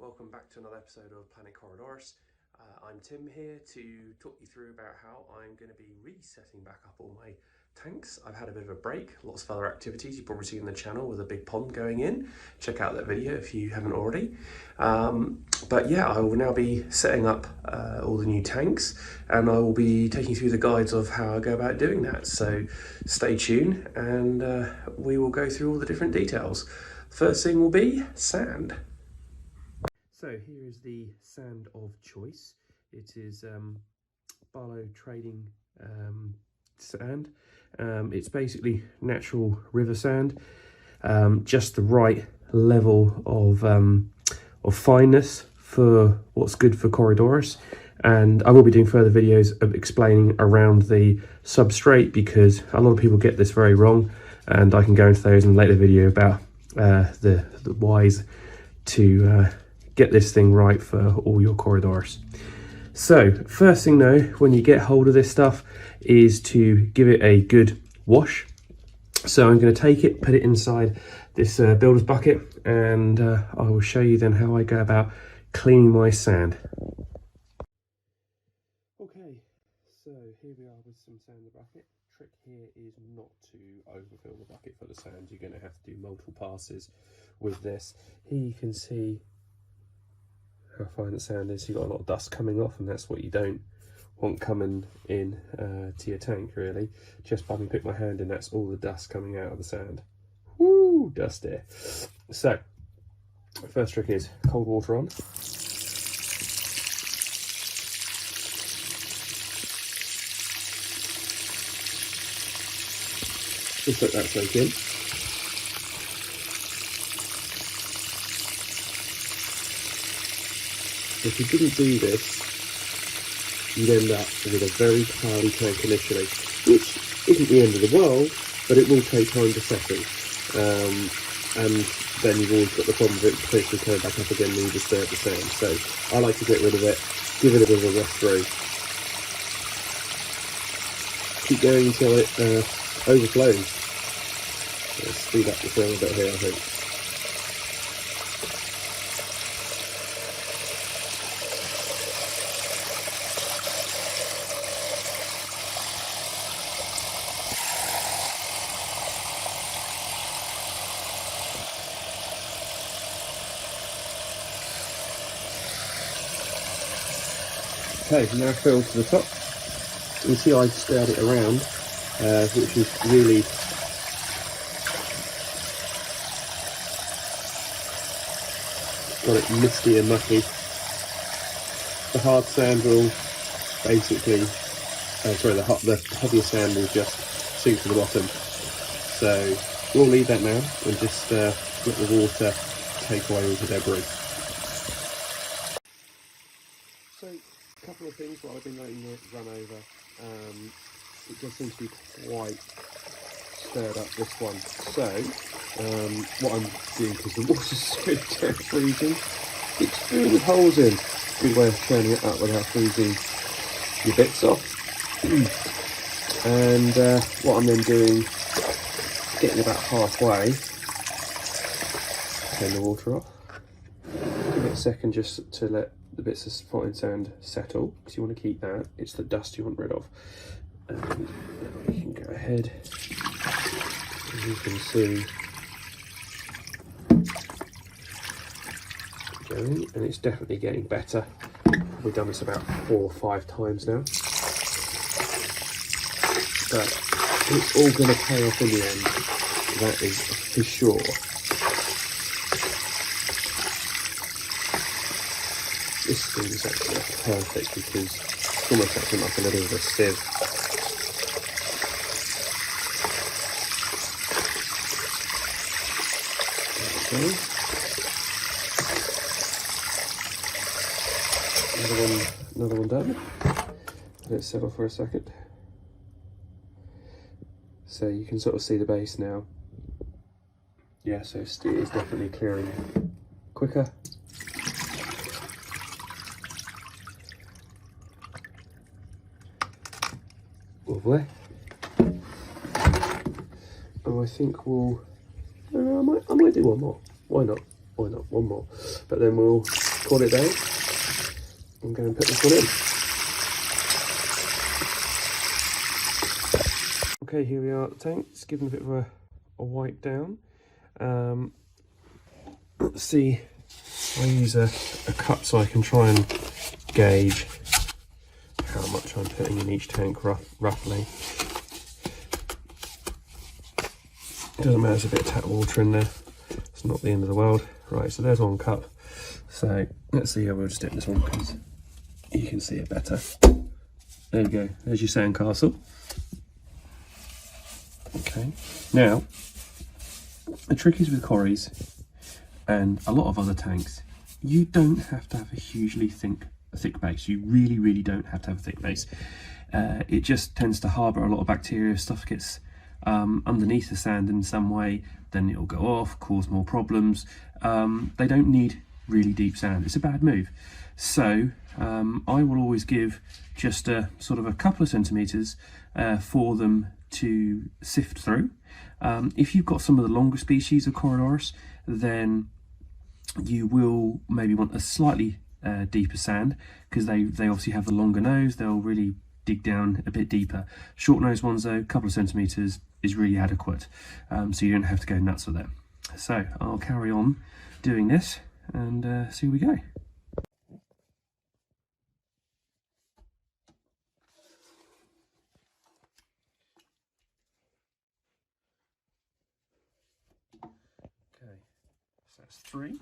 Welcome back to another episode of Planet Corydoras. I'm Tim here to talk you through about how I'm going to be resetting back up all my tanks. I've had a bit of a break, lots of other activities you've probably seen on the channel with a big pond going in. Check out that video if you haven't already. But yeah, I will now be setting up all the new tanks, and I will be taking you through the guides of how I go about doing that. So stay tuned and we will go through all the different details. First thing will be sand. So here is the sand of choice. It is Barlow Trading sand. It's basically natural river sand, just the right level of fineness for what's good for Corydoras. And I will be doing further videos of explaining around the substrate, because a lot of people get this very wrong, and I can go into those in a later video about the whys to get this thing right for all your Corydoras. So first thing though, when you get hold of this stuff, is to give it a good wash. So I'm going to take it, put it inside this builder's bucket, and I will show you then how I go about cleaning my sand. Okay, so here we are with some sand in the bucket. Trick here is not to overfill the bucket full of sand. You're going to have to do multiple passes with this. Here you can see how fine the sand is. You've got a lot of dust coming off, and that's what you don't want coming in to your tank really. Just by me put my hand in, that's all the dust coming out of the sand. Woo, dusty. So first trick is cold water on. Just let that soak in. If you didn't do this, you'd end up with a very cloudy tank initially, which isn't the end of the world, but it will take time to settle. And then you've always got the problem of it potentially coming back up again when you disturb the sand. So I like to get rid of it, give it a bit of a wash through. Keep going until it overflows. Let's speed up the flow a bit here, I think. Okay, now filled to the top. You can see I've stirred it around, which is really got it misty and mucky. The hard sand will basically, the heavier sand will just sink to the bottom. So we'll leave that now and just let the water take away all the debris. So a couple of things while I've been letting it run over. It does seem to be quite stirred up, this one. So what I'm doing, because the water's so dead freezing, it's filling with holes in. Good way of turning it up without freezing your bits off. And what I'm then doing, getting about halfway, turn the water off. Give it a second just to let the bits of fine sand settle, because you want to keep that. It's the dust you want rid of. And now we can go ahead. As you can see, going, and it's definitely getting better. We've done this about 4 or 5 times now, but it's all going to pay off in the end, that is for sure. This thing is actually perfect, because it's almost acting like a little bit of a sieve. Okay. Another one done. Let it settle for a second. So you can sort of see the base now. Yeah, so it is definitely clearing quicker. Lovely. And I think we'll, I might do one more. Why not? One more. But then we'll cool it down. I'm going to put this one in. Okay, here we are at the tank. It's given a bit of a wipe down. Let's see, I use a cup so I can try and gauge how much I'm putting in each tank roughly. It doesn't matter, there's a bit of tap water in there. It's not the end of the world. Right, so there's 1 cup. So let's see how we'll just dip this one because you can see it better. There we go, there's your sandcastle. Okay, now the trick is with Corys and a lot of other tanks, you don't have to have a hugely thick base. You really don't have to have a thick base. It just tends to harbour a lot of bacteria. If stuff gets underneath the sand in some way, then it'll go off, cause more problems. They don't need really deep sand. It's a bad move. So I will always give just a sort of a couple of centimetres for them to sift through. If you've got some of the longer species of Corydoras, then you will maybe want a slightly deeper sand because they obviously have the longer nose. They'll really dig down a bit deeper. Short nose ones though, a couple of centimetres is really adequate, so you don't have to go nuts with it. So I'll carry on doing this and see where we go. Okay, so that's 3.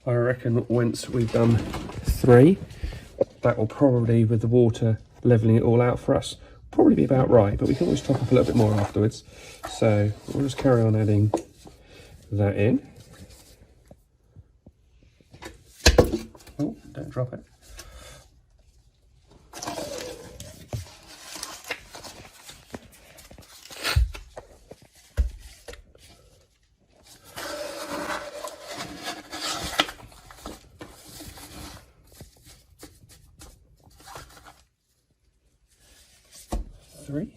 I reckon once we've done 3, that will probably, with the water levelling it all out for us, probably be about right, but we can always top up a little bit more afterwards. So we'll just carry on adding that in. Oh, don't drop it. Three.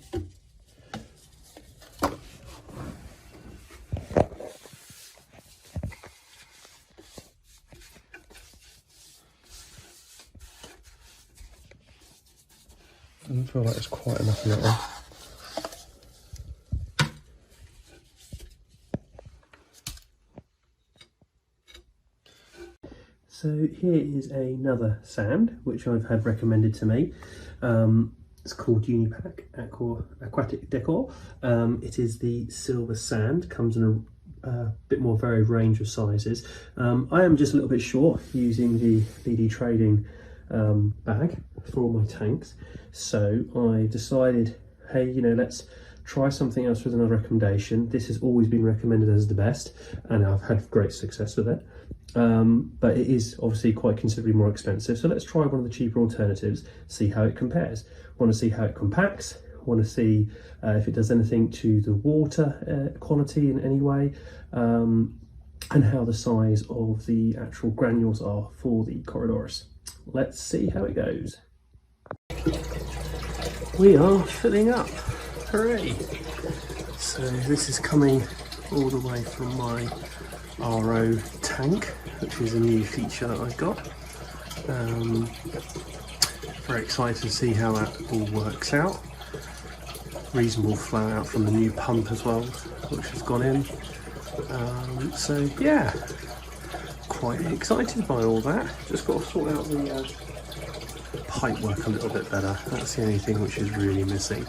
I feel like it's quite enough in that one. So here is another sand which I've had recommended to me. It's called Unipack Aquatic Decor. It is the silver sand, comes in a bit more varied range of sizes. I am just a little bit short using the BD Trading bag for all my tanks, so I decided, hey, you know, let's try something else with another recommendation. This has always been recommended as the best and I've had great success with it, but it is obviously quite considerably more expensive, so let's try one of the cheaper alternatives, see how it compares. Want to see how it compacts, want to see if it does anything to the water quality in any way, and how the size of the actual granules are for the Corydoras. Let's see how it goes. We are filling up, hooray! So this is coming all the way from my RO tank, which is a new feature that I've got. Very excited to see how that all works out. Reasonable flow out from the new pump as well, which has gone in. So yeah, quite excited by all that. Just got to sort out the pipe work a little bit better. That's the only thing which is really missing,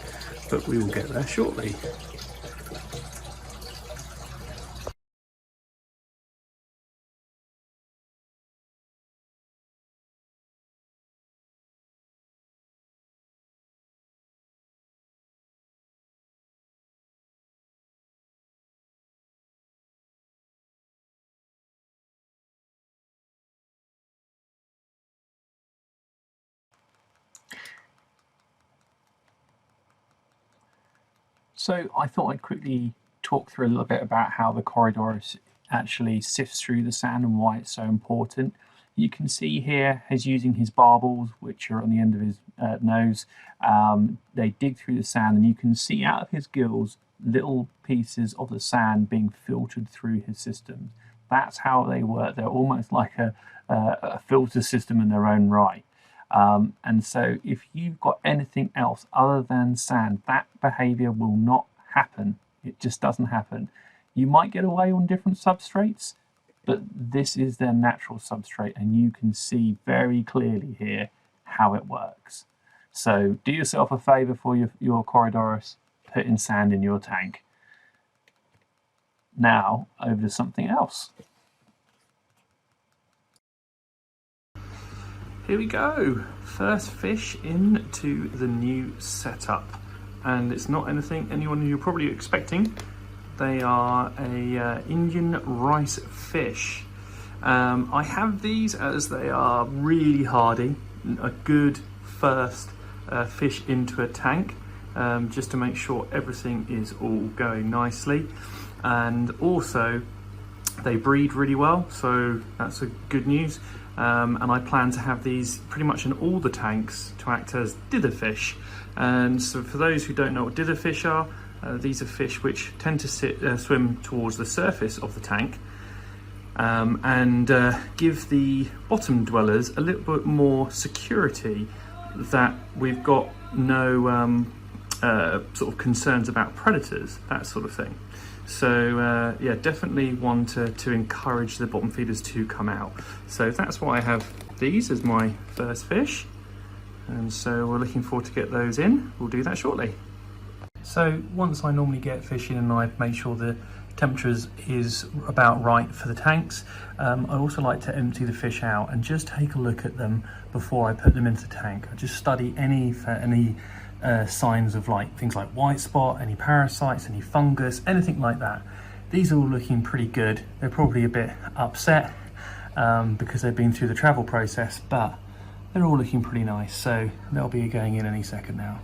but we will get there shortly. So I thought I'd quickly talk through a little bit about how the Corydoras actually sifts through the sand and why it's so important. You can see here he's using his barbels, which are on the end of his nose. They dig through the sand, and you can see out of his gills little pieces of the sand being filtered through his system. That's how they work. They're almost like a filter system in their own right. And so if you've got anything else other than sand, that behavior will not happen. It just doesn't happen. You might get away on different substrates, but this is their natural substrate, and you can see very clearly here how it works. So do yourself a favor for your Corydoras, put in sand in your tank. Now over to something else. Here we go, first fish into the new setup, and it's not anyone you're probably expecting. They are a Indian rice fish. I have these as they are really hardy, a good first fish into a tank, just to make sure everything is all going nicely. And also they breed really well, so that's a good news. And I plan to have these pretty much in all the tanks to act as dither fish. And so for those who don't know what dither fish are, these are fish which tend to swim towards the surface of the tank and give the bottom dwellers a little bit more security that we've got no sort of concerns about predators, that sort of thing. So yeah, definitely one to encourage the bottom feeders to come out. So that's why I have these as my first fish, and so we're looking forward to get those in. We'll do that shortly. So once I normally get fish in and I make sure the temperature is about right for the tanks, I also like to empty the fish out and just take a look at them before I put them into the tank. I just study any signs of things like white spot, any parasites, any fungus, anything like that. These are all looking pretty good. They're probably a bit upset because they've been through the travel process, but they're all looking pretty nice. So they'll be going in any second now.